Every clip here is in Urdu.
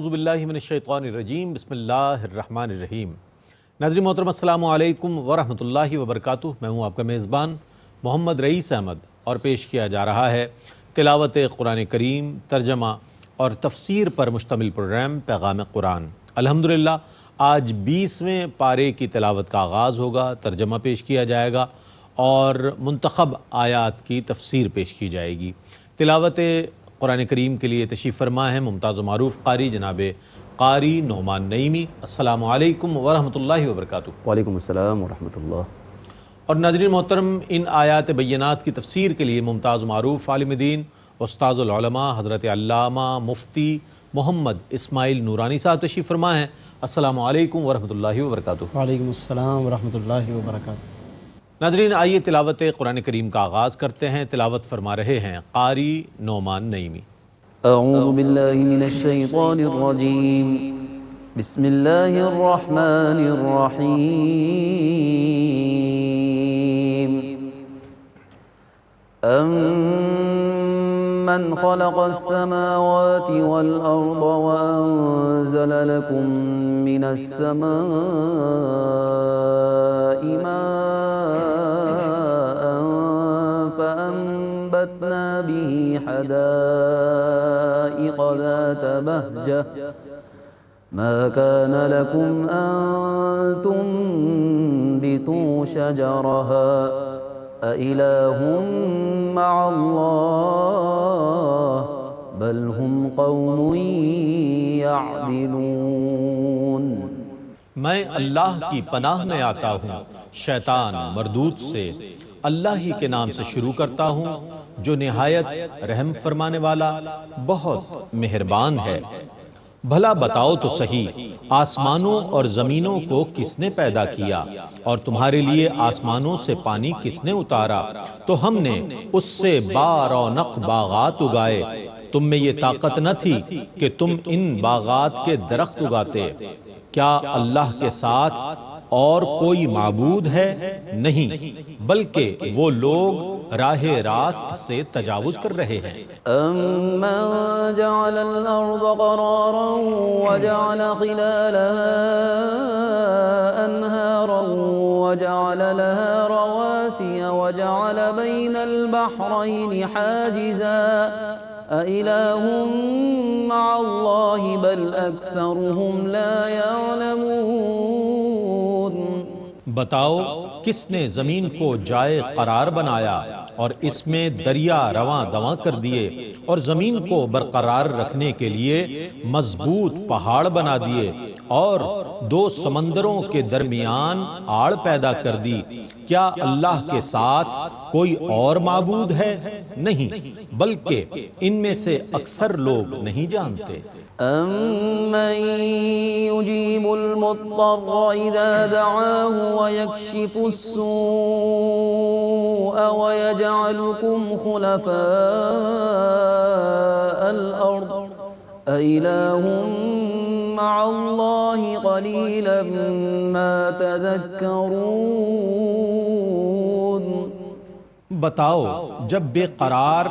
اعوذ باللہ من الشیطان الرجیم بسم اللہ الرحمن الرحیم۔ ناظرین محترم السلام علیکم ورحمۃ اللہ وبرکاتہ۔ میں ہوں آپ کا میزبان محمد رئیس احمد اور پیش کیا جا رہا ہے تلاوت قرآن کریم، ترجمہ اور تفسیر پر مشتمل پروگرام پیغام قرآن۔ الحمدللہ آج 20ویں پارے کی تلاوت کا آغاز ہوگا، ترجمہ پیش کیا جائے گا اور منتخب آیات کی تفسیر پیش کی جائے گی۔ تلاوت قرآن کریم کے لیے تشریف فرما ہے ممتاز و معروف قاری جناب قاری نعمان نعیمی۔ السلام علیکم ورحمۃ اللہ وبرکاتہ۔ وعلیکم السلام ورحمۃ اللہ۔ اور ناظرین محترم، ان آیات بینات کی تفسیر کے لیے ممتاز و معروف عالم دین استاذ العلماء حضرت علامہ مفتی محمد اسماعیل نورانی صاحب تشریف فرما ہیں۔ السلام علیکم ورحمۃ اللہ وبرکاتہ۔ وعلیکم السلام ورحمۃ اللہ وبرکاتہ۔ ناظرین آئیے تلاوت قرآن کریم کا آغاز کرتے ہیں۔ تلاوت فرما رہے ہیں قاری نعمان نعیمی۔ اعوذ باللہ من الشیطان الرجیم، بسم اللہ الرحمن الرحیم۔ من خلق السماوات والأرض وأنزل لكم من السماء ماء فأنبتنا به حدائق ذات بهجة ما كان لكم أن تنبتوا شجرها أإله مع الله بل هم قوم يعدلون۔ میں اللہ کی پناہ میں آتا ہوں شیطان مردود سے۔ اللہ ہی کے نام سے شروع کرتا ہوں جو نہایت رحم فرمانے والا بہت مہربان ہے۔ بھلا بتاؤ تو صحیح، آسمانوں اور زمینوں کو کس نے پیدا کیا اور تمہارے لیے آسمانوں سے پانی کس نے اتارا تو ہم نے اس سے بارونق باغات اگائے۔ تم میں یہ طاقت نہ تھی کہ تم ان باغات کے درخت اگاتے۔ کیا اللہ کے ساتھ اور کوئی معبود ہے؟ نہیں، بلکہ وہ لوگ راہ راست سے تجاوز کر رہے ہیں۔ أَمَّن جَعَلَ الْأَرْضَ قَرَارًا وَجَعَلَ خِلَالَهَا أَنْهَارًا وَجَعَلَ لَهَا رَوَاسِيَ وَجَعَلَ بَيْنَ الْبَحْرَيْنِ حَاجِزًا أَإِلَٰهٌ مَّعَ اللَّهِ بَلْ أَكْثَرُهُمْ لَا يَعْلَمُونَ۔ بتاؤ کس نے زمین کو جائے قرار بنایا اور اس میں دریا رواں دواں کر دیے اور زمین کو برقرار رکھنے کے لیے مضبوط پہاڑ بنا دیے اور دو سمندروں کے درمیان آڑ پیدا کر دی۔ کیا اللہ کے ساتھ کوئی اور معبود ہے؟ نہیں، بلکہ ان میں سے اکثر لوگ نہیں جانتے۔ أَمَّن يُجِيبُ الْمُضْطَرَّ إِذَا دَعَاهُ وَيَكْشِفُ السُّوءَ وَيَجْعَلُكُمْ خُلَفَاءَ الْأَرْضِ أَإِلَٰهٌ مَّعَ اللَّهِ قَلِيلًا مَّا تَذَكَّرُونَ۔ بتاؤ جب بے قرار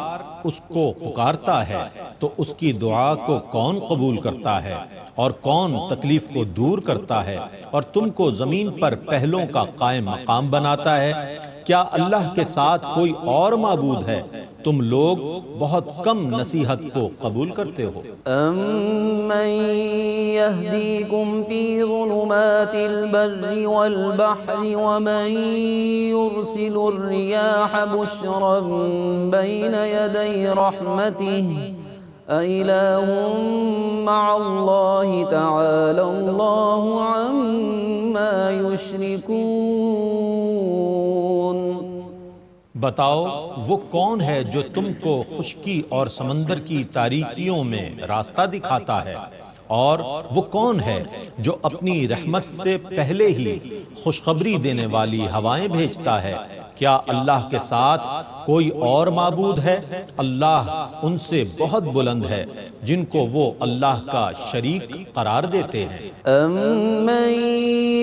اس کو پکارتا ہے تو اس کی دعا کو کون قبول کرتا ہے اور کون تکلیف کو دور کرتا ہے اور تم کو زمین پر پہلوں کا قائم مقام بناتا ہے۔ کیا اللہ کے ساتھ کوئی اور معبود ہے؟ تم لوگ بہت کم نصیحت کو قبول کرتے ہو۔ أَمَّن يَهْدِيكُمْ فِي ظُلُمَاتِ الْبَرِّ وَالْبَحْرِ وَمَن يُرْسِلُ الرِّيَاحَ بُشْرًا بَيْنَ يَدَيْ رَحْمَتِهِ أَإِلَٰهٌ مَّعَ اللَّهِ تَعَالَى اللَّهُ عَمَّا يُشْرِكُونَ۔ بتاؤ وہ کون ہے جو تم کو خشکی اور سمندر کی تاریکیوں میں راستہ دکھاتا ہے، اور وہ کون ہے جو اپنی رحمت سے پہلے ہی خوشخبری دینے والی ہوائیں بھیجتا ہے؟ کیا اللہ کے ساتھ کوئی اور معبود ہے؟ اللہ ان سے بہت بلند ہے جن کو وہ اللہ کا شریک قرار دیتے ہیں۔ أَمَّن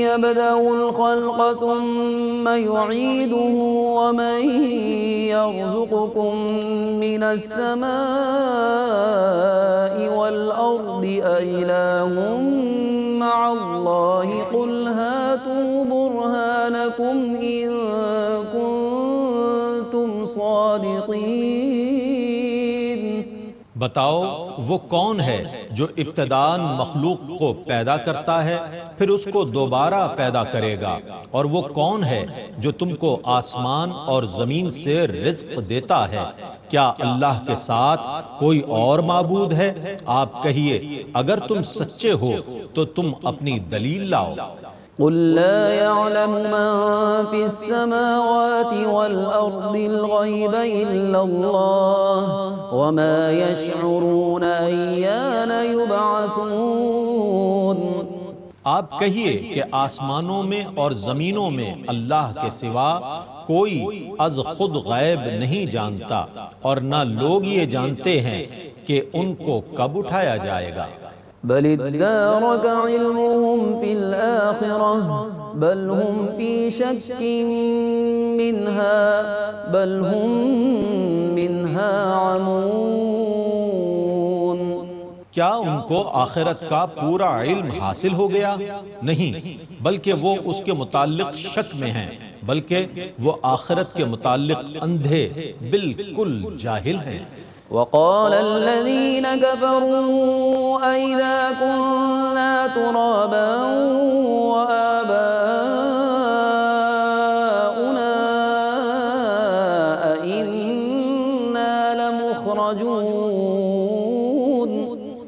يَبْدَأُ الْخَلْقَ ثُمَّ يُعِيدُهُ وَمَن يَرْزُقُكُم مِّنَ السَّمَاءِ وَالْأَرْضِ أَإِلَٰهٌ مَّعَ اللَّهِ قُلْ هَاتُوا بُرْهَانَكُمْ إِن كُنتُمْ صَادِقِينَ۔ بتاؤ وہ کون ہے جو ابتداءً مخلوق کو پیدا کرتا ہے پھر اس کو دوبارہ پیدا کرے گا، اور وہ کون ہے جو تم کو آسمان اور زمین سے رزق دیتا ہے؟ کیا اللہ کے ساتھ کوئی اور معبود ہے؟ آپ کہیے اگر تم سچے ہو تو تم اپنی دلیل لاؤ۔ قل لا يعلم من في السماوات والأرض الغيب إلا الله وما يشعرون أيان يبعثون۔ آپ کہیے کہ آسمانوں میں اور زمینوں میں اللہ کے سوا کوئی از خود غیب نہیں جانتا، اور نہ لوگ یہ جانتے ہیں کہ ان کو کب اٹھایا جائے گا۔ بل ادارك علمهم في الآخرة بل هم في شك منها بل هم منها عمون۔ کیا ان کو آخرت کا پورا علم حاصل ہو گیا؟ نہیں، بلکہ وہ اس کے متعلق شک میں ہیں، بلکہ وہ آخرت کے متعلق اندھے بالکل جاہل ہیں۔ وقال الذين كفروا أئذا كنا ترابا وآباؤنا أئنا لمخرجون۔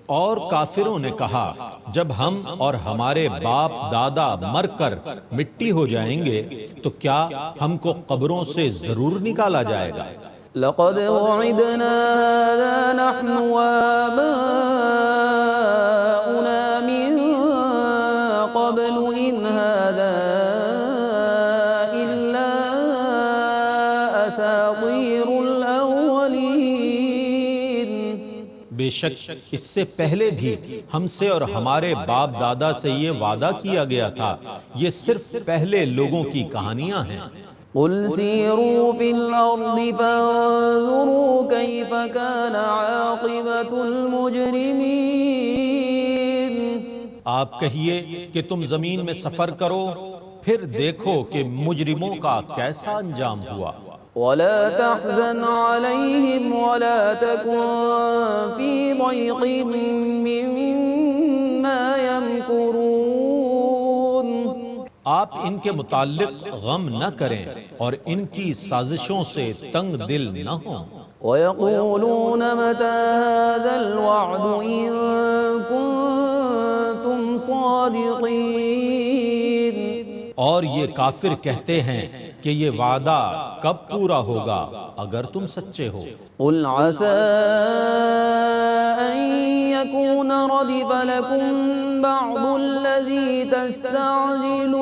اور کافروں نے کہا جب ہم اور ہمارے باپ دادا مر کر مٹی ہو جائیں گے تو کیا ہم کو قبروں سے ضرور نکالا جائے گا؟ لقد وعدنا هذا نحن وآباؤنا من قبل إن هذا إلا أساطير الأولين۔ بے شک اس سے پہلے بھی ہم سے اور ہمارے باپ دادا سے یہ وعدہ کیا گیا تھا، یہ صرف پہلے لوگوں کی کہانیاں ہیں۔ قل سیروا فی الارض فانظروا کیف کان عاقبۃ المجرمین۔ آپ کہیے کہ تم زمین میں سفر کرو پھر دیکھو کہ مجرموں کا کیسا انجام ہوا۔ ولا تحزن علیہم ولا تکن فی ضیق مما یمکرون۔ آپ ان کے متعلق غم نہ کریں اور ان کی سازشوں سے تنگ دل نہ ہوں۔ وَيَقُولُونَ مَتَى هَذَا الْوَعْدُ إِن كُنتُمْ صَادِقِينَ۔ اور یہ کافر کہتے ہیں کہ یہ وعدہ کب پورا ہوگا اگر تم سچے ہو۔ قُلْ عَسَىٰ أَن يَكُونَ رَدِفَ لَكُم بَعْضُ الَّذِي تَسْتَعْجِلُونَ۔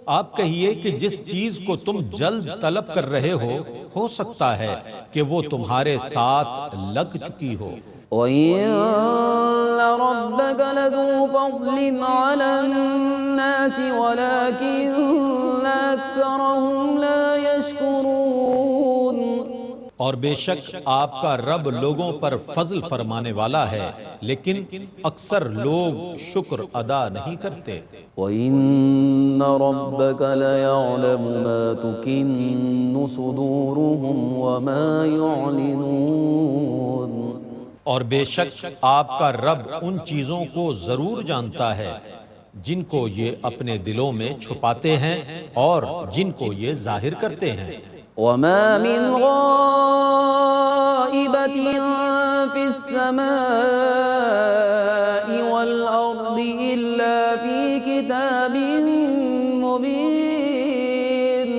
آپ کہیے کہ جس چیز کو تم جلد طلب کر رہے ہو سکتا ہے کہ وہ تمہارے ساتھ لگ چکی ہو۔ وَإِنَّ رَبَّكَ لَذُو فَضْلٍ عَلَى النَّاسِ وَلَكِنَّ أَكْثَرَهُمْ لَا يَشْكُرُونَ۔ اور بے شک آپ کا رب لوگوں پر فضل فرمانے والا ہے، لیکن اکثر لوگ شکر ادا نہیں کرتے۔ وَإِنَّ رَبَّكَ لَيَعْلَمُ مَا تُكِنُّ صُدُورُهُمْ وَمَا يُعْلِنُونَ۔ اور بے شک آپ کا رب ان چیزوں کو ضرور جانتا ہے جن کو یہ اپنے دلوں میں چھپاتے ہیں اور جن کو یہ ظاہر کرتے ہیں۔ وَمَا مِنْ غَائِبَةٍ فِي السَّمَاءِ وَالْأَرْضِ إِلَّا فِي كِتَابٍ مُبِينٍ۔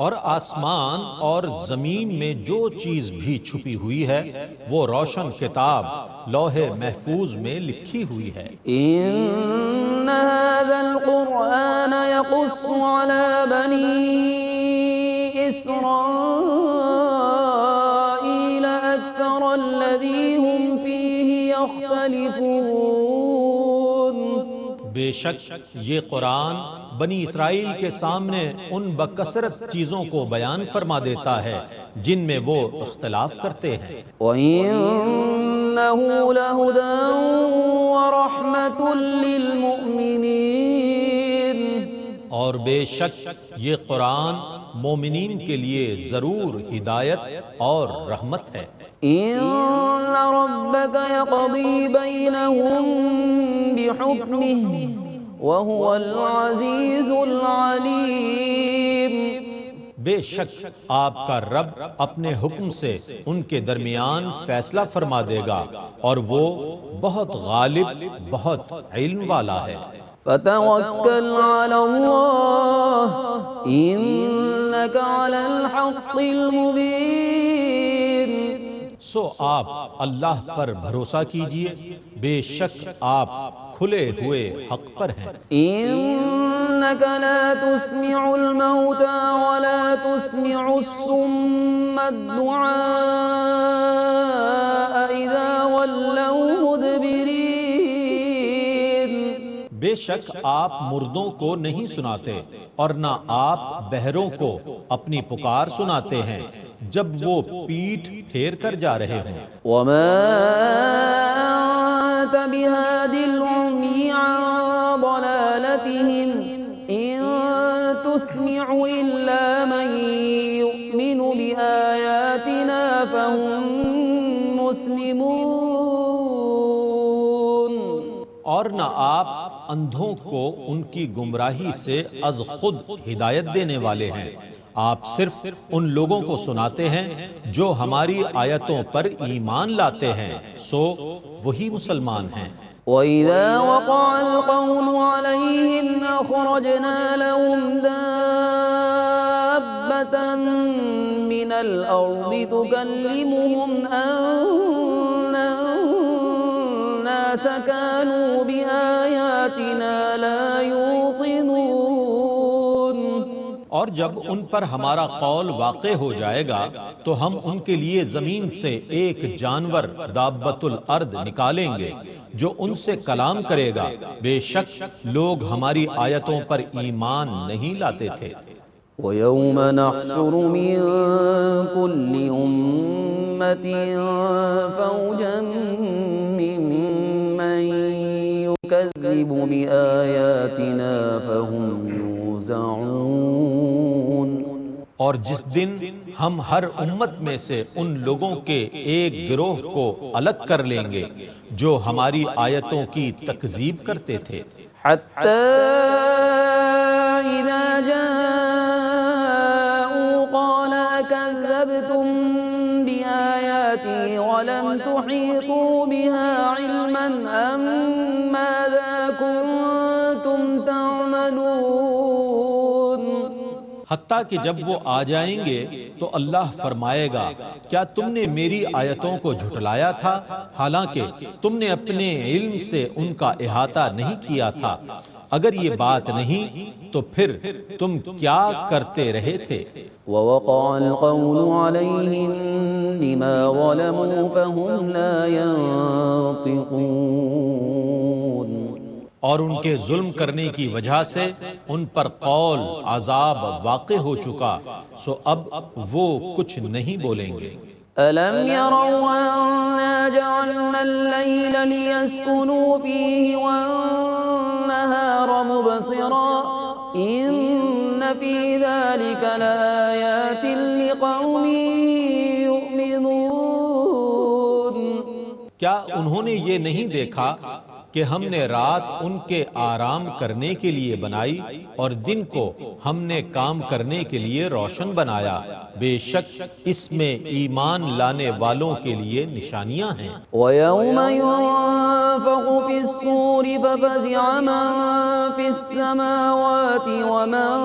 اور آسمان اور زمین میں جو چیز بھی چھپی ہوئی ہے وہ روشن کتاب لوح محفوظ میں لکھی ہوئی ہے۔ إن هذا القرآن يقص على بني إسرائيل أكثر الذي هم فيه يختلفون۔ بے شک یہ قرآن بنی اسرائیل کے سامنے ان بکثرت چیزوں کو بیان فرما دیتا ہے جن میں وہ اختلاف کرتے ہیں۔ وَإِنَّهُ لَهُدًى وَرَحْمَةٌ لِّلْمُؤْمِنِينَ، اور بے شک یہ قرآن مومنین کے لیے ضرور ہدایت اور رحمت ہے۔ إِنَّ رَبَّكَ يَقْضِي بَيْنَهُم بِحُكْمِهِ وَهُوَ الْعَزِيزُ الْعَلِيمُ۔ بے شک آپ کا رب اپنے حکم سے ان کے درمیان فیصلہ فرما دے گا اور وہ بہت غالب بہت علم والا ہے۔ فَتَوَكَّلْ عَلَى اللَّهِ إِنَّكَ عَلَى الْحَقِّ الْمُبِينِ۔ سو آپ اللہ پر بھروسہ کیجئے، بے شک آپ کھلے ہوئے حق پر ہیں۔ إِنَّكَ لَا تُسْمِعُ الْمَوْتَى وَلَا تُسْمِعُ الصُّمَّ الدُّعَاءَ إِذَا وَلَّوْا مُدْبِرِينَ۔ بے شک آپ مردوں کو نہیں سناتے اور نہ آپ بہروں کو اپنی پکار سناتے ہیں جب وہ پیٹھ پھیر کر جا رہے ہوں۔ وَمَا أَنتَ بِهَادِ الْعُمْيِ عَن ضَلَالَتِهِمْ إِن تُسْمِعُ إِلَّا مَن يُؤْمِنُ بِآيَاتِنَا فَهُم مُسْلِمُونَ۔ اور نہ آپ اندھوں کو ان کی گمراہی سے از خود ہدایت دینے والے ہیں، آپ صرف ان لوگوں کو سناتے ہیں جو ہماری آیتوں پر ایمان لاتے ہیں، سو وہی مسلمان ہیں۔ وَإِذَا وَقَعَ الْقَوْلُ عَلَيْهِمْ أَخْرَجْنَا لَهُمْ دَابَّةً مِّنَ الْأَرْضِ تُكَلِّمُهُمْ أَنَّ النَّاسَ كَانُوا بِآيَاتِنَا لَا يُوقِنُونَ۔ اور جب ان پر ہمارا قول واقع ہو جائے گا تو ہم ان کے لیے زمین سے ایک جانور دابۃ الارض نکالیں گے جو ان سے کلام کرے گا، بے شک لوگ ہماری آیتوں پر ایمان نہیں لاتے تھے۔ وَيَوْمَ نَحْشُرُ مِن كُلِّ أُمَّةٍ فَوْجًا مِّمَّن يُكَذِّبُ بِآيَاتِنَا فَهُمْ يُوزَعُونَ۔ اور جس دن ہم ہر امت میں سے ان لوگوں کے ایک گروہ کو الگ کر لیں گے جو ہماری آیتوں کی تکذیب کرتے تھے۔ حَتَّى إِذَا جَاءُوا قَالَ أَكَذَّبْتُم بِآيَاتِي وَلَمْ تُحِيطُوا بِهَا عِلْمًا أَم مَّاذَا كُنتُمْ تَعْمَلُونَ۔ حتیٰ کہ جب وہ آ جائیں گے تو اللہ فرمائے گا کیا تم نے میری آیتوں کو جھٹلایا تھا حالانکہ تم نے اپنے علم سے ان کا احاطہ نہیں کیا تھا؟ اگر یہ بات نہیں تو پھر تم کیا کرتے رہے تھے؟ وَوَقَعَ الْقَوْلُ عَلَيْهِمْ بِمَا ظَلَمُوا فَهُمْ لَا يَنطِقُونَ۔ اور ان کے ظلم کرنے کی وجہ سے ان پر قول عذاب واقع ہو چکا، سو اب وہ کچھ نہیں بولیں گے۔ أَلَمْ يَرَوْا أَنَّا جَعَلْنَا اللَّيْلَ لِيَسْكُنُوا فِيهِ وَالنَّهَارَ مُبْصِرًا إِنَّ فِي ذَلِكَ لَآيَاتٍ لِقَوْمٍ يُؤْمِنُونَ۔ کیا انہوں نے یہ نہیں دیکھا کہ ہم نے رات ان کے آرام کرنے کے لیے بنائی اور دن کو ہم نے کام کرنے کے لیے روشن بنایا، بے شک اس میں ایمان لانے والوں کے لیے نشانیاں ہیں۔ وَيَوْمَ يُنفَخُ فِي الصُّورِ فَفَزِعَ مَن فِي السَّمَاوَاتِ وَمَن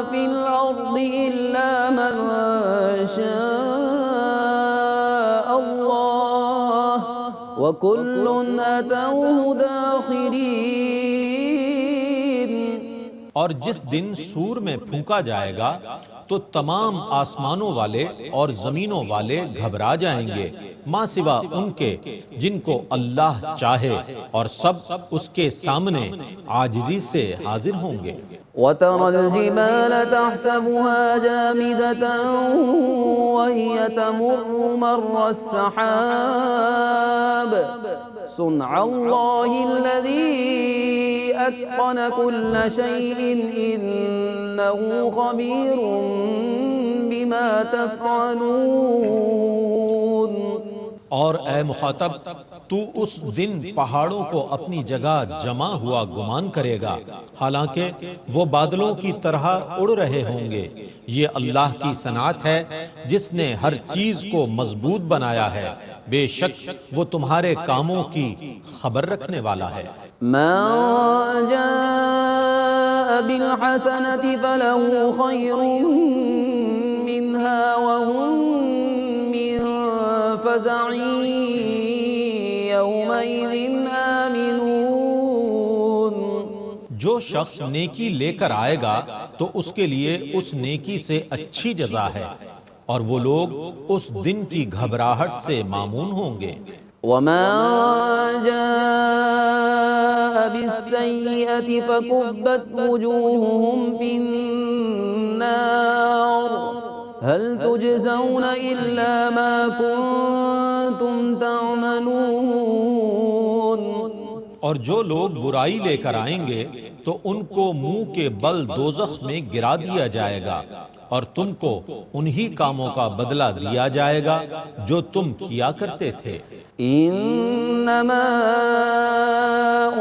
فِي الْأَرْضِ إِلَّا مَن شَاءَ اللَّهُ وَكُلٌّ أَتَوْهُ دَاخِرِينَ۔ اور جس دن سور میں پھونکا جائے گا تو تمام آسمانوں والے اور زمینوں والے گھبرا جائیں گے ماں سوا ان کے جن کو اللہ چاہے، اور سب اس کے سامنے عاجزی سے حاضر ہوں گے۔ وَتَرَى الْجِبَالَ تَحْسَبُهَا جَامِدَةً وَهِيَ تَمُرُّ مَرَّ السَّحَابِ صُنْعَ اللَّهِ الَّذِي أَتْقَنَ كُلَّ شَيْءٍ إِنَّهُ خَبِيرٌ بِمَا تَفْعَلُونَ۔ اور اے مخاطب، تو اس دن پہاڑوں کو اپنی جگہ جمع ہوا گمان کرے گا، حالانکہ وہ بادلوں کی طرح اڑ رہے ہوں گے۔ یہ اللہ کی صنعت ہے جس نے ہر چیز کو مضبوط بنایا ہے، بے شک وہ تمہارے کاموں کی خبر رکھنے والا ہے۔ مَن جَاءَ بِالْحَسَنَةِ فَلَهُ خَيْرٌ مِّنْهَا وَهُم مِّن فَزَعٍ يَوْمَئِذٍ آمِنُونَ۔ جو شخص نیکی لے کر آئے گا تو اس کے لیے اس نیکی سے اچھی جزا ہے، اور وہ لوگ اس دن کی گھبراہٹ سے مامون ہوں گے۔ وَمَن جَاءَ بِالسَّيِّئَةِ فَكُبَّتْ وُجُوهُهُمْ فِي النَّارِ هَلْ تُجْزَوْنَ إِلَّا مَا كُنتُمْ تَعْمَلُونَ۔ اور جو لوگ برائی لے کر آئیں گے تو ان کو منہ کے بل دوزخ میں گرا دیا جائے گا، اور تم کو انہی کاموں کا بدلہ دیا جائے گا جو تم کیا کرتے تھے۔ انما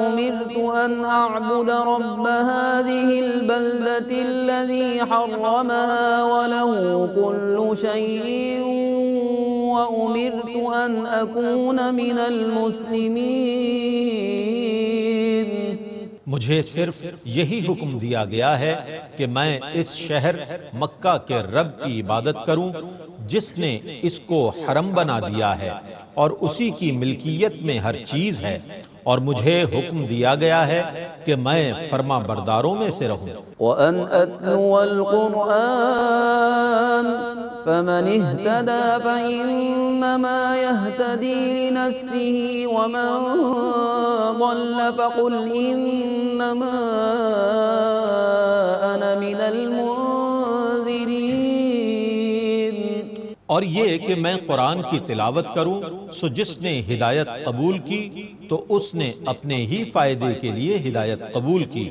امرت ان اعبد رب هذه البلدة الذي حرمها وله كل شيء وامرت ان اكون من المسلمين۔ مجھے صرف یہی حکم دیا گیا ہے کہ میں اس شہر مکہ کے رب کی عبادت کروں جس نے اس کو حرم بنا دیا ہے، اور اسی کی ملکیت میں ہر چیز ہے، اور مجھے حکم دیا گیا ہے کہ میں فرما برداروں میں سے رہوں۔ وَأَنْ أَتْلُوَ الْقُرْآنَ فَمَنِ اهْتَدَى فَإِنَّمَا يَهْتَدِي لِنَفْسِهِ وَمَنْ ضَلَّ فَقُلْ إِنَّمَا أَنَا مِنَ الْمُنذِرِينَ۔ اور یہ کہ میں قرآن کی تلاوت کروں، سو جس نے ہدایت قبول کی تو اس نے اپنے ہی فائدے کے لیے ہدایت قبول کی،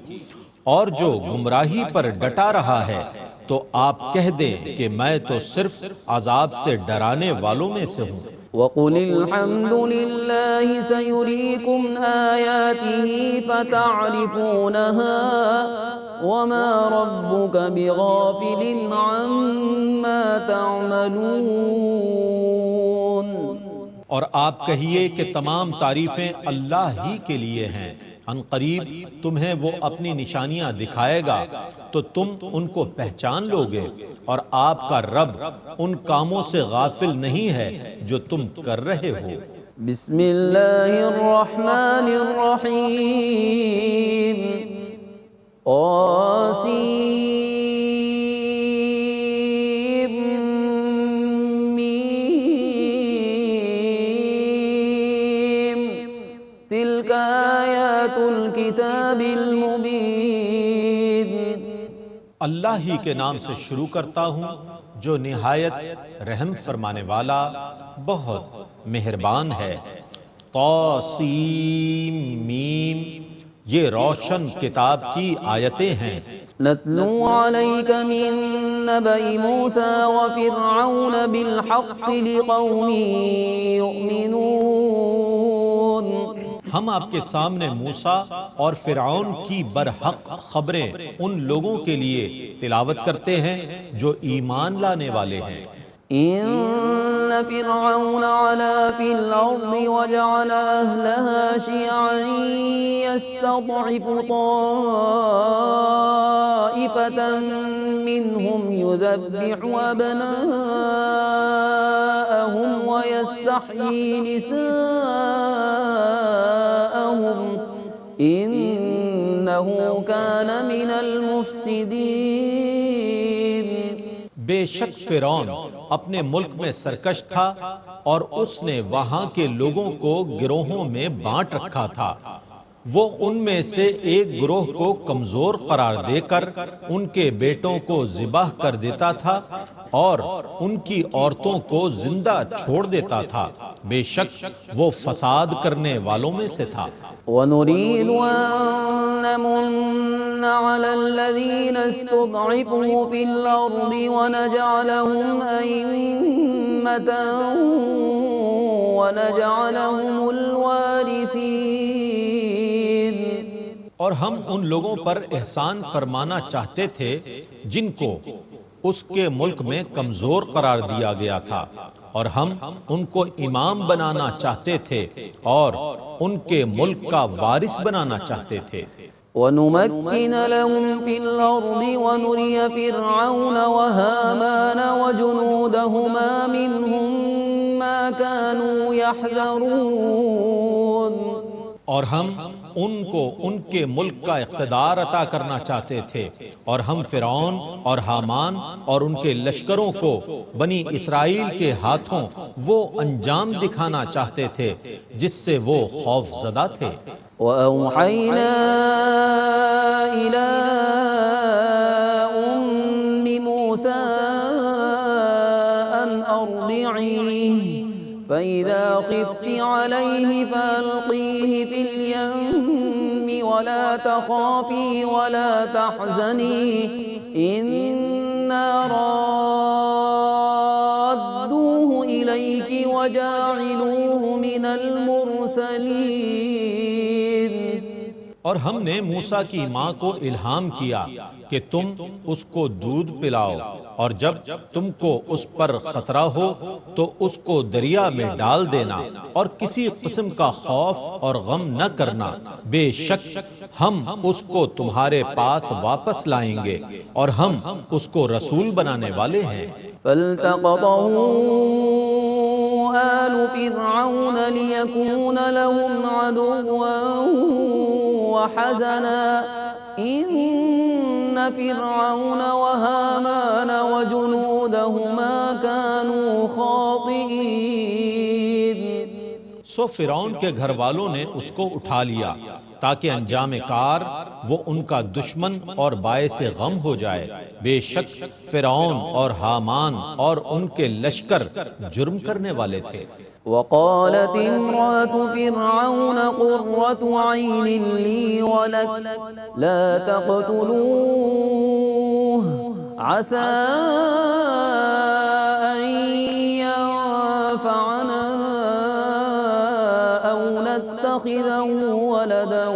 اور جو گمراہی پر ڈٹا رہا ہے تو آپ کہہ دیں کہ میں تو صرف عذاب سے ڈرانے والوں میں سے ہوں۔ وَقُلِ الْحَمْدُ لِلَّهِ سَيُرِيكُمْ آيَاتِهِ فَتَعْرِفُونَهَا وَمَا رَبُّكَ بِغَافِلٍ عَمَّا تَعْمَلُونَ۔ اور آپ کہیے کہ تمام تعریفیں اللہ ہی کے لیے ہیں، ان قریب تمہیں وہ اپنی نشانیاں دکھائے گا تو تم ان کو پہچان لوگے، اور آپ کا رب ان کاموں سے غافل نہیں ہے جو تم کر رہے ہو۔ بسم اللہ الرحمن الرحیم۔ قاسم میم تلک آیات الکتاب المبین۔ اللہ ہی کے نام سے شروع کرتا ہوں جو نہایت رحم فرمانے والا بہت مہربان ہے۔ طاسیم میم، یہ روشن کتاب کی آیتیں ہیں۔ نتلو علیک من نبأ موسیٰ وفرعون بالحق لقوم یؤمنون۔ ہم آپ کے سامنے موسیٰ اور فرعون کی برحق خبریں ان لوگوں کے لیے تلاوت کرتے ہیں جو ایمان لانے والے ہیں۔ إن فرعون علا في الأرض وجعل أهلها شيعا يستضعف طائفة منهم يذبح أبناءهم ويستحيي نساءهم إنه كان من المفسدين۔ بے شک فرعون اپنے ملک میں سرکش تھا اور اس نے وہاں کے لوگوں کو گروہوں میں بانٹ رکھا تھا۔ وہ ان میں سے ایک گروہ کو کمزور قرار دے کر ان کے بیٹوں کو ذبح کر دیتا تھا اور ان کی عورتوں کو زندہ چھوڑ دیتا تھا۔ بے شک وہ فساد کرنے والوں میں سے تھا۔ وَنُرِيدُ أَن نَّمُنَّ عَلَى الَّذِينَ اسْتُضْعِفُوا فِي الْأَرْضِ وَنَجْعَلَهُمْ أَئِمَّةً وَنَجْعَلَهُمُ الْوَارِثِينَ۔ اور ہم ان لوگوں پر احسان فرمانا چاہتے تھے جن کو اس کے ملک میں کمزور قرار دیا گیا تھا، اور ہم ان کو امام بنانا چاہتے تھے اور ان کے ملک کا وارث بنانا چاہتے تھے۔ وَنُمَكِّنَ لَهُمْ فِي الْأَرْضِ وَنُرِيَ فِرْعَوْنَ وَهَامَانَ وَجُنُودَهُمَا مِنْهُمْ مَا كَانُوا يَحْذَرُونَ۔ اور ہم ان کو ان کے ملک کا اقتدار عطا کرنا چاہتے تھے، اور ہم فرعون اور حامان اور ان کے لشکروں کو بنی اسرائیل کے ہاتھوں وہ انجام دکھانا چاہتے تھے جس سے وہ خوف زدہ تھے۔ وَأَوْحَيْنَا إِلَىٰ أُمِّ مُوسَىٰ أَنْ أَرْضِعِيهِ فَإِذَا خِفْتِ عَلَيْهِ فَأَلْقِيهِ فِي الْيَمِّ وَلَا تَخَافِي وَلَا تَحْزَنِي إِنَّا رَادُّوهُ إِلَيْكِ وَجَاعِلُوهُ مِنَ الْمُرْسَلِينَ۔ اور ہم نے موسیٰ کی ماں کو الہام کیا کہ تم اس کو دودھ پلاؤ، اور جب تم کو اس پر خطرہ ہو تو اس کو دریا میں ڈال دینا، اور کسی قسم کا خوف اور غم نہ کرنا، بے شک ہم اس کو تمہارے پاس واپس لائیں گے اور ہم اس کو رسول بنانے والے ہیں۔ فَالْتَقَطَهُ آلُ فِرْعَوْنَ لِيَكُونَ لَهُمْ عَدُوًّا وَحَزَنًا إِنَّ فِرْعَوْنَ وَهَامَانَ وَجُنُودَهُمَا كَانُوا خَاطِئِينَ۔ سو فرعون کے گھر والوں نے اس کو اٹھا لیا تاکہ انجام کار وہ ان کا دشمن اور باعث غم ہو جائے۔ بے شک فرعون اور حامان اور ان کے لشکر جرم کرنے والے تھے۔ وقالت امرأة فرعون قرة عين لي ولك لا تقتلوه عسى أن ينفعنا أو نتخذه ولدا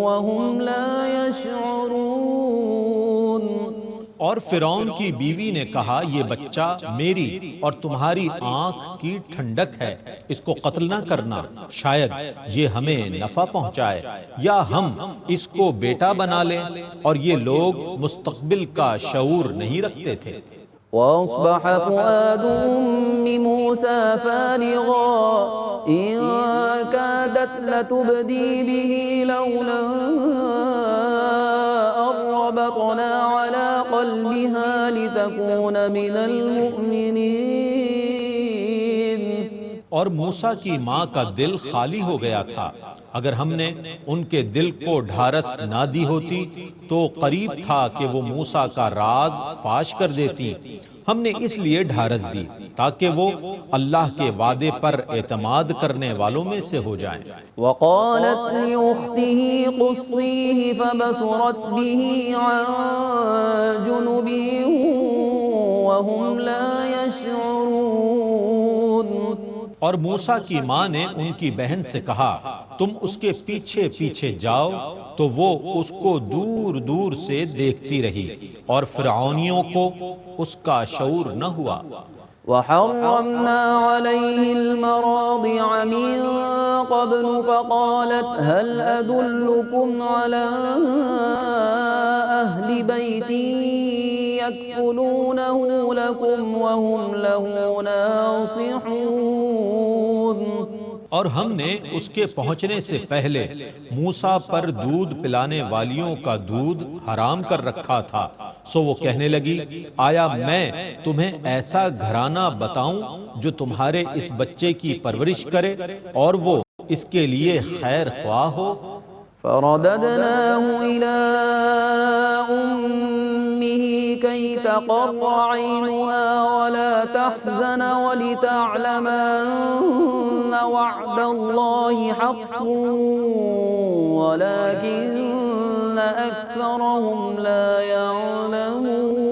وهم لا يشعرون۔ اور فرعون کی بیوی نے کہا یہ بچہ میری اور تمہاری آنکھ کی ٹھنڈک ہے، اس کو قتل نہ کرنا، شاید یہ ہمیں نفع پہنچائے یا ہم اس کو بیٹا بنا لیں، اور یہ لوگ مستقبل کا شعور نہیں رکھتے تھے۔ وَأَصْبَحَ فُؤَادُ أُمِّ مُوسَىٰ فَارِغًا إِن كَادَتْ لَتُبْدِي بِهِ لَوْلَا أَن رَّبَطْنَا عَلَىٰ قَلْبِهَا لِتَكُونَ مِنَ الْمُؤْمِنِينَ۔ اور موسیٰ کی ماں کا دل خالی ہو گیا تھا، اگر ہم نے ان کے دل کو ڈھارس نہ دی ہوتی تو قریب تھا کہ وہ موسیٰ کا راز فاش کر دیتی۔ ہم نے اس لیے ڈھارس دی تاکہ وہ اللہ کے وعدے پر اعتماد کرنے والوں میں سے ہو جائیں۔ وقالت لأخته قصيه فبصرت به عن جنب وهم لا يشعرون۔ اور موسیٰ کی ماں نے ان کی بہن سے کہا تم اس کے پیچھے پیچھے جاؤ، تو وہ اس کو دور دور سے دیکھتی رہی اور فرعونیوں کو اس کا شعور نہ ہوا۔ وحرمنا عليه المراضع من قبل فقالت هل أدلكم على أهل بيت يكفلونه لكم وهم له ناصحون۔ اور ہم نے اس کے پہنچنے سے پہلے موسیٰ پر دودھ پلانے والیوں کا دودھ حرام کر رکھا تھا، سو وہ کہنے لگی آیا میں تمہیں ایسا گھرانہ بتاؤں جو تمہارے اس بچے کی پرورش کرے اور وہ اس کے لیے خیر خواہ ہو؟ فرددناه إلى أمه كي تقر عينها ولا تحزن ولتعلم أن وعد الله حق ولكن أكثرهم لا يعلمون۔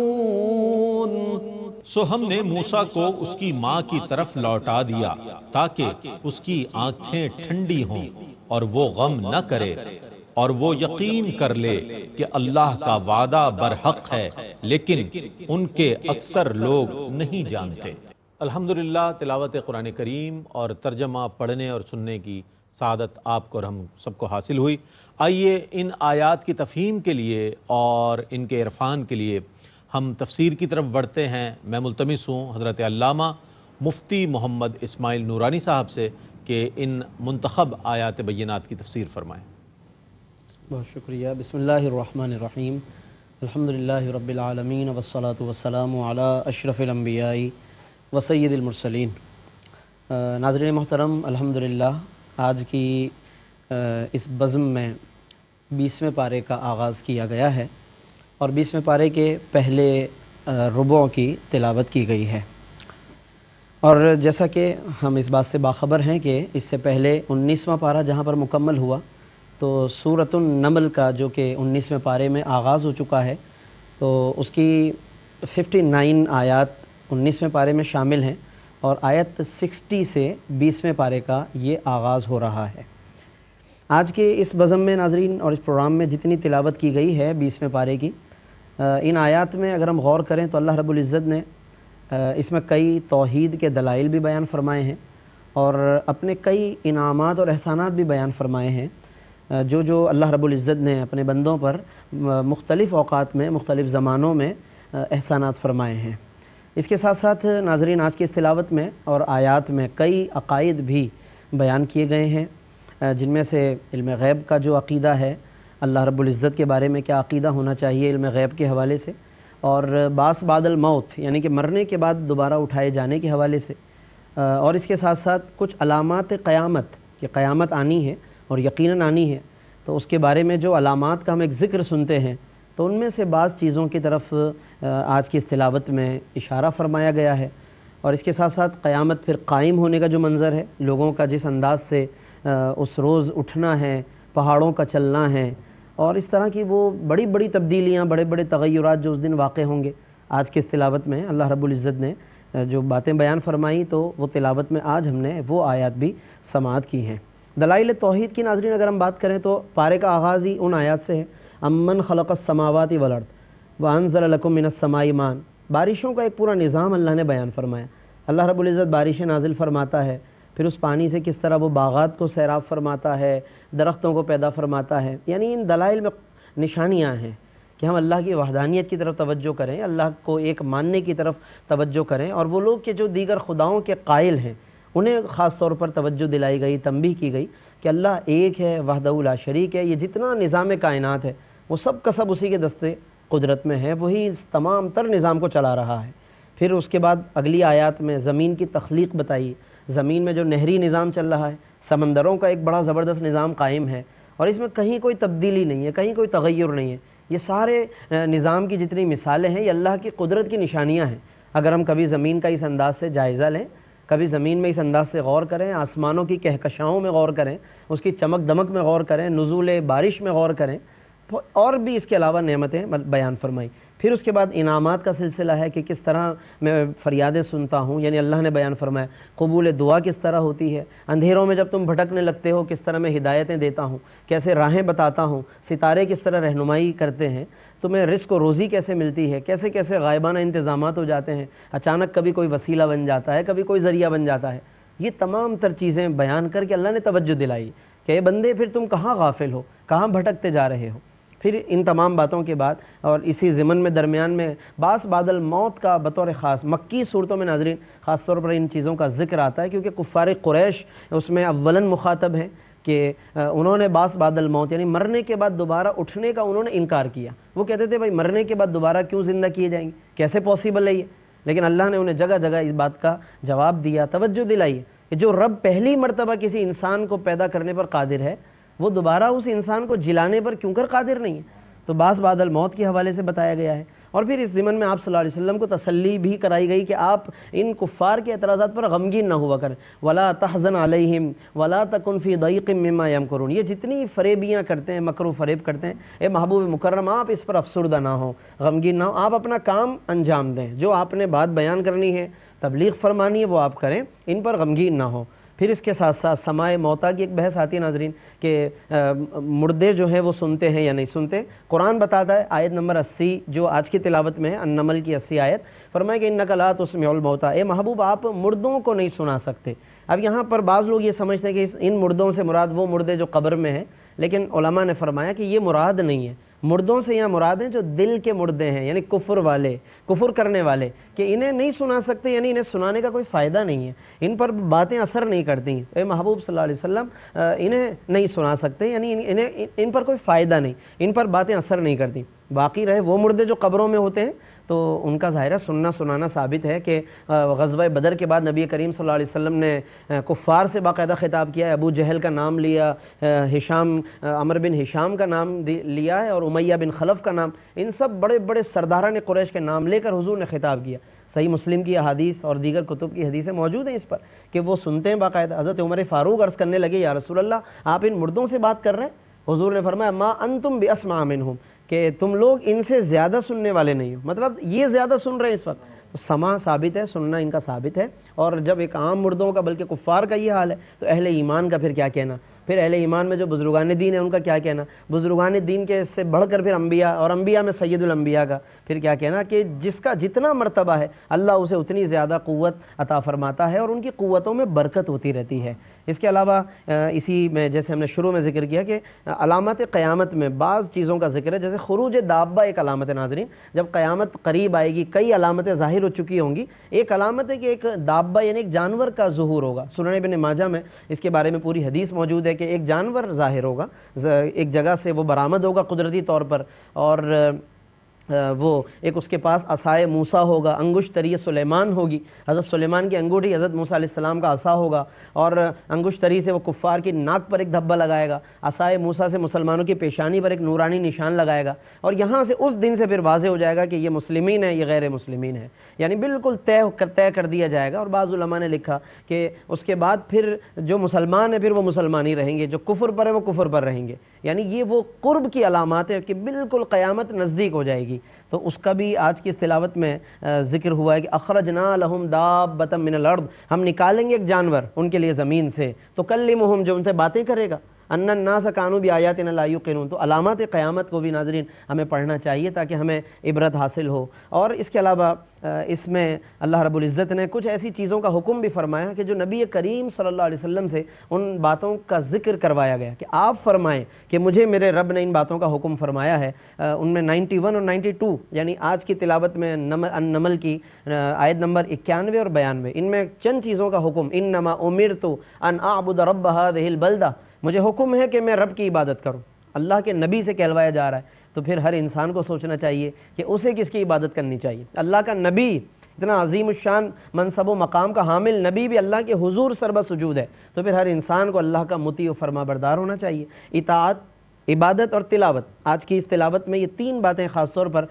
سو ہم نے موسیٰ کو اس کی ماں کی طرف لوٹا دیا تاکہ اس کی آنکھیں ٹھنڈی ہوں اور وہ غم نہ کرے اور وہ یقین کر لے کہ اللہ کا وعدہ برحق ہے، لیکن ان کے اکثر لوگ نہیں جانتے۔ الحمدللہ تلاوت قرآن کریم اور ترجمہ پڑھنے اور سننے کی سعادت آپ کو اور ہم سب کو حاصل ہوئی۔ آئیے ان آیات کی تفہیم کے لیے اور ان کے عرفان کے لیے ہم تفسیر کی طرف بڑھتے ہیں۔ میں ملتمس ہوں حضرت علامہ مفتی محمد اسماعیل نورانی صاحب سے کہ ان منتخب آیات بینات کی تفسیر فرمائیں۔ بہت شکریہ۔ بسم اللہ الرحمن الرحیم، الحمدللہ رب العالمین والصلاة والسلام علی اشرف الانبیاء وسید المرسلین۔ ناظرین محترم، الحمدللہ آج کی اس بزم میں 20ویں پارے کا آغاز کیا گیا ہے اور 20ویں پارے کے پہلے ربع کی تلاوت کی گئی ہے، اور جیسا کہ ہم اس بات سے باخبر ہیں کہ اس سے پہلے 19واں پارہ جہاں پر مکمل ہوا تو سورۃ النمل کا جو کہ 19ویں پارے میں آغاز ہو چکا ہے، تو اس کی 59 آیات 19ویں پارے میں شامل ہیں اور آیت 60 سے 20ویں پارے کا یہ آغاز ہو رہا ہے۔ آج کے اس بزم میں ناظرین اور اس پروگرام میں جتنی تلاوت کی گئی ہے 20ویں پارے کی، ان آیات میں اگر ہم غور کریں تو اللہ رب العزت نے اس میں کئی توحید کے دلائل بھی بیان فرمائے ہیں اور اپنے کئی انعامات اور احسانات بھی بیان فرمائے ہیں جو اللہ رب العزت نے اپنے بندوں پر مختلف اوقات میں مختلف زمانوں میں احسانات فرمائے ہیں۔ اس کے ساتھ ساتھ ناظرین آج کی اس تلاوت میں اور آیات میں کئی عقائد بھی بیان کیے گئے ہیں، جن میں سے علم غیب کا جو عقیدہ ہے، اللہ رب العزت کے بارے میں کیا عقیدہ ہونا چاہیے علم غیب کے حوالے سے، اور بعث بعد الموت یعنی کہ مرنے کے بعد دوبارہ اٹھائے جانے کے حوالے سے، اور اس کے ساتھ ساتھ کچھ علامات قیامت کہ قیامت آنی ہے اور یقیناً آنی ہے، تو اس کے بارے میں جو علامات کا ہم ایک ذکر سنتے ہیں تو ان میں سے بعض چیزوں کی طرف آج کی اس تلاوت میں اشارہ فرمایا گیا ہے، اور اس کے ساتھ ساتھ قیامت پھر قائم ہونے کا جو منظر ہے، لوگوں کا جس انداز سے اس روز اٹھنا ہے، پہاڑوں کا چلنا ہے، اور اس طرح کی وہ بڑی بڑی تبدیلیاں، بڑے بڑے تغیرات جو اس دن واقع ہوں گے، آج کی اس تلاوت میں اللہ رب العزت نے جو باتیں بیان فرمائی تو وہ تلاوت میں آج ہم نے وہ آیات بھی سماعت کی ہیں۔ دلائل توحید کی ناظرین اگر ہم بات کریں تو پارے کا آغاز ہی ان آیات سے ہے، امن خلق السماوات والارض وانزل لکم من السماء ماء۔ بارشوں کا ایک پورا نظام اللہ نے بیان فرمایا۔ اللہ رب العزت بارشیں نازل فرماتا ہے، پھر اس پانی سے کس طرح وہ باغات کو سیراب فرماتا ہے، درختوں کو پیدا فرماتا ہے، یعنی ان دلائل میں نشانیاں ہیں کہ ہم اللہ کی وحدانیت کی طرف توجہ کریں، اللہ کو ایک ماننے کی طرف توجہ کریں، اور وہ لوگ کہ جو دیگر خداؤں کے قائل ہیں انہیں خاص طور پر توجہ دلائی گئی، تنبیہ کی گئی کہ اللہ ایک ہے، وحدہ لا شریک ہے، یہ جتنا نظام کائنات ہے وہ سب کا سب اسی کے دستے قدرت میں ہے، وہی اس تمام تر نظام کو چلا رہا ہے۔ پھر اس کے بعد اگلی آیات میں زمین کی تخلیق بتائی، زمین میں جو نہری نظام چل رہا ہے، سمندروں کا ایک بڑا زبردست نظام قائم ہے، اور اس میں کہیں کوئی تبدیلی نہیں ہے، کہیں کوئی تغیر نہیں ہے، یہ سارے نظام کی جتنی مثالیں ہیں یہ اللہ کی قدرت کی نشانیاں ہیں۔ اگر ہم کبھی زمین کا اس انداز سے جائزہ لیں، کبھی زمین میں اس انداز سے غور کریں، آسمانوں کی کہکشاؤں میں غور کریں، اس کی چمک دمک میں غور کریں، نزول بارش میں غور کریں، اور بھی اس کے علاوہ نعمتیں بیان فرمائی۔ پھر اس کے بعد انعامات کا سلسلہ ہے کہ کس طرح میں فریادیں سنتا ہوں، یعنی اللہ نے بیان فرمایا قبول دعا کس طرح ہوتی ہے، اندھیروں میں جب تم بھٹکنے لگتے ہو کس طرح میں ہدایتیں دیتا ہوں، کیسے راہیں بتاتا ہوں، ستارے کس طرح رہنمائی کرتے ہیں، تمہیں رزق و روزی کیسے ملتی ہے، کیسے کیسے غائبانہ انتظامات ہو جاتے ہیں، اچانک کبھی کوئی وسیلہ بن جاتا ہے، کبھی کوئی ذریعہ بن جاتا ہے۔ یہ تمام تر چیزیں بیان کر کے اللہ نے توجہ دلائی کہ اے بندے پھر تم کہاں غافل ہو، کہاں بھٹکتے جا رہے ہو۔ پھر ان تمام باتوں کے بعد اور اسی ضمن میں درمیان میں باس بعد الموت کا بطور خاص مکی صورتوں میں ناظرین خاص طور پر ان چیزوں کا ذکر آتا ہے، کیونکہ کفار قریش اس میں اولاً مخاطب ہیں کہ انہوں نے باس بعد الموت یعنی مرنے کے بعد دوبارہ اٹھنے کا انہوں نے انکار کیا۔ وہ کہتے تھے بھائی مرنے کے بعد دوبارہ کیوں زندہ کیے جائیں گے، کیسے پاسبل ہے یہ؟ لیکن اللہ نے انہیں جگہ جگہ اس بات کا جواب دیا، توجہ دلائی کہ جو رب پہلی مرتبہ کسی انسان کو پیدا کرنے پر قادر ہے، وہ دوبارہ اس انسان کو جلانے پر کیوں کر قادر نہیں ہے؟ تو باس بعد الموت کے حوالے سے بتایا گیا ہے۔ اور پھر اس ضمن میں آپ صلی اللہ علیہ وسلم کو تسلی بھی کرائی گئی کہ آپ ان کفار کے اعتراضات پر غمگین نہ ہوا کریں، وَلَا تَحْزَنْ عَلَيْهِمْ وَلَا تَكُنْ فِي ضَيْقٍ مِّمَّا يَمْكُرُونَ۔ یہ جتنی فریبیاں کرتے ہیں، مکر و فریب کرتے ہیں، اے محبوب مکرم آپ اس پر افسردہ نہ ہو، غمگین نہ ہو، آپ اپنا کام انجام دیں، جو آپ نے بات بیان کرنی ہے، تبلیغ فرمانی ہے، وہ آپ کریں، ان پر غمگین نہ ہو۔ پھر اس کے ساتھ ساتھ سماع موتا کی ایک بحث آتی ہے ناظرین کہ مردے جو ہیں وہ سنتے ہیں یا نہیں سنتے۔ قرآن بتاتا ہے آیت نمبر 80 جو آج کی تلاوت میں ہے، النمل کی 80 آیت، فرمایا کہ اِنَّکَ لَا تُسْمِعُ الْمَوْتَىٰ، اے محبوب آپ مردوں کو نہیں سنا سکتے۔ اب یہاں پر بعض لوگ یہ سمجھتے ہیں کہ ان مردوں سے مراد وہ مردے جو قبر میں ہیں، لیکن علماء نے فرمایا کہ یہ مراد نہیں ہے۔ مردوں سے یہاں مراد ہیں جو دل کے مردے ہیں، یعنی کفر والے، کفر کرنے والے، کہ انہیں نہیں سنا سکتے، یعنی انہیں سنانے کا کوئی فائدہ نہیں ہے، ان پر باتیں اثر نہیں کرتی۔ اے محبوب صلی اللہ علیہ وسلم انہیں نہیں سنا سکتے، یعنی ان پر کوئی فائدہ نہیں، ان پر باتیں اثر نہیں کرتی۔ باقی رہے وہ مردے جو قبروں میں ہوتے ہیں تو ان کا ظاہرہ سننا سنانا ثابت ہے کہ غزوہ بدر کے بعد نبی کریم صلی اللہ علیہ وسلم نے کفار سے باقاعدہ خطاب کیا ہے، ابو جہل کا نام لیا، ہشام عمر بن ہشام کا نام لیا ہے، اور امیہ بن خلف کا نام، ان سب بڑے بڑے سرداران قریش کے نام لے کر حضور نے خطاب کیا۔ صحیح مسلم کی احادیث اور دیگر کتب کی حدیثیں موجود ہیں اس پر کہ وہ سنتے ہیں باقاعدہ۔ حضرت عمر فاروق عرض کرنے لگے یا رسول اللہ آپ ان مردوں سے بات کر رہے ہیں؟ حضور نے فرمایا ما انتم باسمع منہم، کہ تم لوگ ان سے زیادہ سننے والے نہیں ہو، مطلب یہ زیادہ سن رہے ہیں اس وقت۔ تو سماع ثابت ہے، سننا ان کا ثابت ہے، اور جب ایک عام مردوں کا بلکہ کفار کا یہ حال ہے تو اہل ایمان کا پھر کیا کہنا؟ پھر اہل ایمان میں جو بزرگان دین ہیں ان کا کیا کہنا؟ بزرگان دین کے سے بڑھ کر پھر انبیاء، اور انبیاء میں سید الانبیاء کا پھر کیا کہنا کہ جس کا جتنا مرتبہ ہے اللہ اسے اتنی زیادہ قوت عطا فرماتا ہے، اور ان کی قوتوں میں برکت ہوتی رہتی ہے۔ اس کے علاوہ اسی میں جیسے ہم نے شروع میں ذکر کیا کہ علامات قیامت میں بعض چیزوں کا ذکر ہے، جیسے خروج دابہ ایک علامت ہے ناظرین، جب قیامت قریب آئے گی کئی علامتیں ظاہر ہو چکی ہوں گی۔ ایک علامت ہے کہ ایک دابہ یعنی ایک جانور کا ظہور ہوگا۔ سنن ابن ماجہ میں اس کے بارے میں پوری حدیث موجود ہے کہ ایک جانور ظاہر ہوگا، ایک جگہ سے وہ برآمد ہوگا قدرتی طور پر، اور وہ ایک اس کے پاس عصائے موسیٰ ہوگا، انگشت تری سلیمان ہوگی، حضرت سلیمان کی انگوٹھی حضرت موسیٰ علیہ السلام کا عصا ہوگا، اور انگشت تری سے وہ کفار کی ناک پر ایک دھبا لگائے گا، عصائے موسیٰ سے مسلمانوں کی پیشانی پر ایک نورانی نشان لگائے گا، اور یہاں سے اس دن سے پھر واضح ہو جائے گا کہ یہ مسلمین ہیں، یہ غیر مسلمین ہیں، یعنی بالکل طے کر دیا جائے گا۔ اور بعض علماء نے لکھا کہ اس کے بعد پھر جو مسلمان ہیں پھر وہ مسلمان ہی رہیں گے، جو کفر پر ہیں وہ کفر پر رہیں گے، یعنی یہ وہ قرب کی علامات ہے کہ بالکل قیامت نزدیک ہو جائے گی۔ تو اس کا بھی آج کی اس تلاوت میں ذکر ہوا ہے کہ اخرجنا لہم دابۃ من الارض، ہم نکالیں گے ایک جانور ان کے لیے زمین سے، تکلمہم، جو ان سے باتیں کرے گا، ان الناس کانوا بآیاتنا لا یوقنون۔ تو علامات قیامت کو بھی ناظرین ہمیں پڑھنا چاہیے تاکہ ہمیں عبرت حاصل ہو۔ اور اس کے علاوہ اس میں اللہ رب العزت نے کچھ ایسی چیزوں کا حکم بھی فرمایا کہ جو نبی کریم صلی اللہ علیہ وسلم سے ان باتوں کا ذکر کروایا گیا کہ آپ فرمائیں کہ مجھے میرے رب نے ان باتوں کا حکم فرمایا ہے۔ ان میں 91 اور 92 یعنی آج کی تلاوت میں النمل کی آیت نمبر 91 اور 92، ان میں چند چیزوں کا حکم، انما امرت ان اعبد رب هذه البلدہ، مجھے حکم ہے کہ میں رب کی عبادت کروں، اللہ کے نبی سے کہلوایا جا رہا ہے۔ تو پھر ہر انسان کو سوچنا چاہیے کہ اسے کس کی عبادت کرنی چاہیے۔ اللہ کا نبی، اتنا عظیم الشان منصب و مقام کا حامل نبی بھی اللہ کے حضور سربہ سجود ہے، تو پھر ہر انسان کو اللہ کا مطیع و فرما بردار ہونا چاہیے، اطاعت عبادت اور تلاوت، آج کی اس تلاوت میں یہ تین باتیں خاص طور پر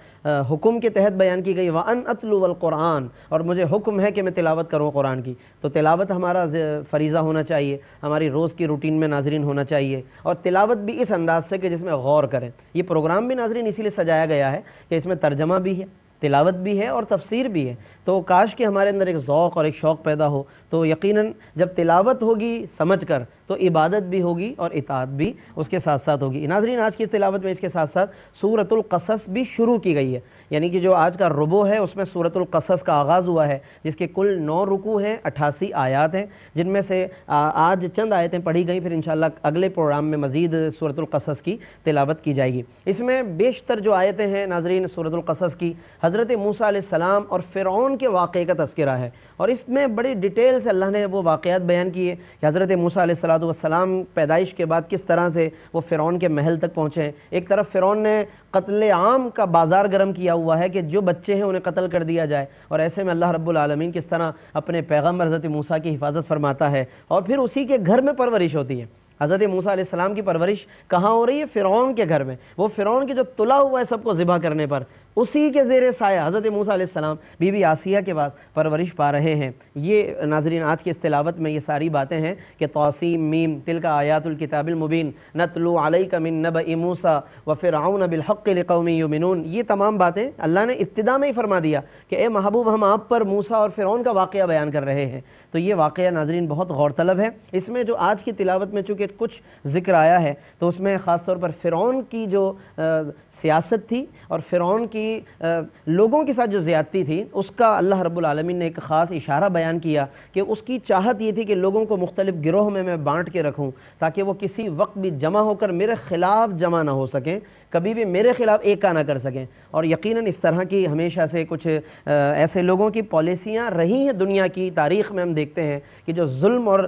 حکم کے تحت بیان کی گئی، وَأَنْ أَتْلُوَ الْقُرْآنَ، اور مجھے حکم ہے کہ میں تلاوت کروں قرآن کی۔ تو تلاوت ہمارا فریضہ ہونا چاہیے، ہماری روز کی روٹین میں ناظرین ہونا چاہیے، اور تلاوت بھی اس انداز سے کہ جس میں غور کریں۔ یہ پروگرام بھی ناظرین اسی لیے سجایا گیا ہے کہ اس میں ترجمہ بھی ہے، تلاوت بھی ہے اور تفسیر بھی ہے، تو کاش کہ ہمارے اندر ایک ذوق اور ایک شوق پیدا ہو۔ تو یقیناً جب تلاوت ہوگی سمجھ کر تو عبادت بھی ہوگی اور اطاعت بھی اس کے ساتھ ساتھ ہوگی۔ ناظرین آج کی اس تلاوت میں اس کے ساتھ ساتھ سورۃ القصص بھی شروع کی گئی ہے، یعنی کہ جو آج کا ربع ہے اس میں سورۃ القصص کا آغاز ہوا ہے، جس کے کل 9 رکوع ہیں، 88 آیات ہیں، جن میں سے آج چند آیتیں پڑھی گئیں، پھر انشاءاللہ اگلے پروگرام میں مزید سورۃ القصص کی تلاوت کی جائے گی۔ اس میں بیشتر جو آیتیں ہیں ناظرین سورۃ القصص کی، حضرت موسیٰ علیہ السلام اور فرعون کے واقعے کا تذکرہ ہے، اور اس میں بڑی ڈیٹیل سے اللہ نے وہ واقعات بیان کیے کہ حضرت موسیٰ علیہ السلام پیدائش کے بعد کس طرح سے وہ فرعون کے محل تک پہنچے ہیں۔ ایک طرف فرعون نے قتل عام کا بازار گرم کیا ہوا ہے کہ جو بچے ہیں انہیں قتل کر دیا جائے، اور ایسے میں اللہ رب العالمین کس طرح اپنے پیغمبر حضرت موسیٰ کی حفاظت فرماتا ہے، اور پھر اسی کے گھر میں پرورش ہوتی ہے۔ حضرت موسیٰ علیہ السلام کی پرورش کہاں ہو رہی ہے؟ فرعون کے گھر میں۔ وہ فرعون کے جو تلا ہوا ہے سب کو ذبح کرنے پر، اسی کے زیر سایہ حضرت موسیٰ علیہ السلام بی بی آسیہ کے پاس پرورش پا رہے ہیں۔ یہ ناظرین آج کی اس تلاوت میں یہ ساری باتیں ہیں کہ طاسیم میم تلک آیات الکتاب المبین نتلو علیک من نبأ موسیٰ وفرعون بالحق لقوم یؤمنون، یہ تمام باتیں اللہ نے ابتدا میں ہی فرما دیا کہ اے محبوب ہم آپ پر موسیٰ اور فرعون کا واقعہ بیان کر رہے ہیں۔ تو یہ واقعہ ناظرین بہت غور طلب ہے۔ اس میں جو آج کی تلاوت میں چونکہ کچھ ذکر آیا ہے تو اس میں خاص طور پر فرعون کی جو سیاست تھی اور فرعون کی لوگوں کے ساتھ جو زیادتی تھی اس کا اللہ رب العالمین نے ایک خاص اشارہ بیان کیا کہ اس کی چاہت یہ تھی کہ لوگوں کو مختلف گروہ میں بانٹ کے رکھوں تاکہ وہ کسی وقت بھی جمع ہو کر میرے خلاف جمع نہ ہو سکیں، کبھی بھی میرے خلاف ایکا نہ کر سکیں۔ اور یقیناً اس طرح کی ہمیشہ سے کچھ ایسے لوگوں کی پالیسیاں رہی ہیں دنیا کی تاریخ میں، ہم دیکھتے ہیں کہ جو ظلم اور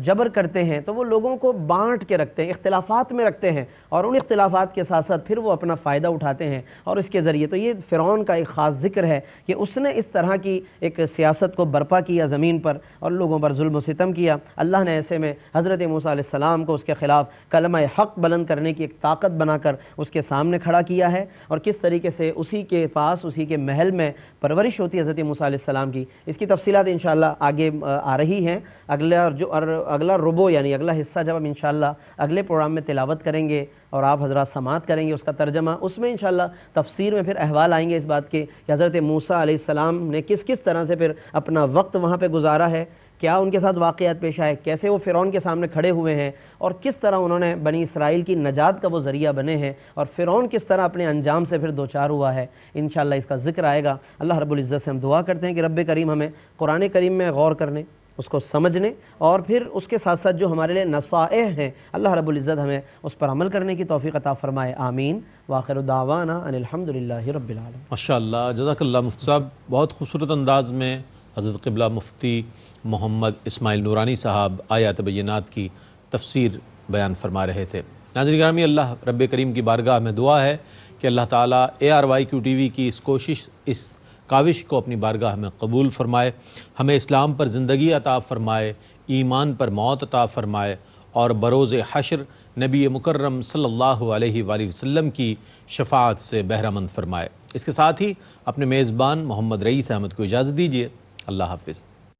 جبر کرتے ہیں تو وہ لوگوں کو بانٹ کے رکھتے ہیں، اختلافات میں رکھتے ہیں، اور ان اختلافات کے ساتھ ساتھ پھر وہ اپنا فائدہ اٹھاتے ہیں، اور اس کے ذریعے تو یہ فرعون کا ایک خاص ذکر ہے کہ اس نے اس طرح کی ایک سیاست کو برپا کیا زمین پر اور لوگوں پر ظلم و ستم کیا۔ اللہ نے ایسے میں حضرت موسیٰ علیہ السلام کو اس کے خلاف کلمہ حق بلند کرنے کی ایک طاقت بنا کر اس کے سامنے کھڑا کیا ہے، اور کس طریقے سے اسی کے پاس اسی کے محل میں پرورش ہوتی ہے حضرت موسیٰ علیہ السلام کی، اس کی تفصیلات انشاءاللہ آگے آ رہی ہیں۔ اگلا ربع یعنی اگلا حصہ جب ہم انشاءاللہ اگلے پروگرام میں تلاوت کریں گے اور آپ حضرات سماعت کریں گے اس کا ترجمہ، اس میں انشاءاللہ تفسیر میں پھر احوال آئیں گے اس بات کے کہ حضرت موسیٰ علیہ السلام نے کس طرح سے پھر اپنا وقت وہاں پہ گزارا ہے، کیا ان کے ساتھ واقعات پیش آئے، کیسے وہ فرعون کے سامنے کھڑے ہوئے ہیں، اور کس طرح انہوں نے بنی اسرائیل کی نجات کا وہ ذریعہ بنے ہیں، اور فرعون کس طرح اپنے انجام سے پھر دوچار ہوا ہے۔ انشاءاللہ اس کا ذکر آئے گا۔ اللہ رب العزت سے ہم دعا کرتے ہیں کہ رب کریم ہمیں قرآن کریم میں غور کرنے، اس کو سمجھنے، اور پھر اس کے ساتھ ساتھ جو ہمارے لیے نصائح ہیں اللہ رب العزت ہمیں اس پر عمل کرنے کی توفیق عطا فرمائے۔ آمین۔ وآخر دعوانا ان الحمدللہ رب العالمین۔ ماشاءاللہ، جزاک اللہ مفتی صاحب، بہت خوبصورت انداز میں حضرت قبلہ مفتی محمد اسماعیل نورانی صاحب آیات بینات کی تفسیر بیان فرما رہے تھے۔ ناظرین گرامی، اللہ رب کریم کی بارگاہ میں دعا ہے کہ اللہ تعالیٰ ARYQ TV کی اس کوشش، اس کاوش کو اپنی بارگاہ میں قبول فرمائے، ہمیں اسلام پر زندگی عطا فرمائے، ایمان پر موت عطا فرمائے، اور بروز حشر نبی مکرم صلی اللہ علیہ وآلہ وسلم کی شفاعت سے بہرہ مند فرمائے۔ اس کے ساتھ ہی اپنے میزبان محمد رئیس احمد کو اجازت دیجیے۔ اللہ حافظ۔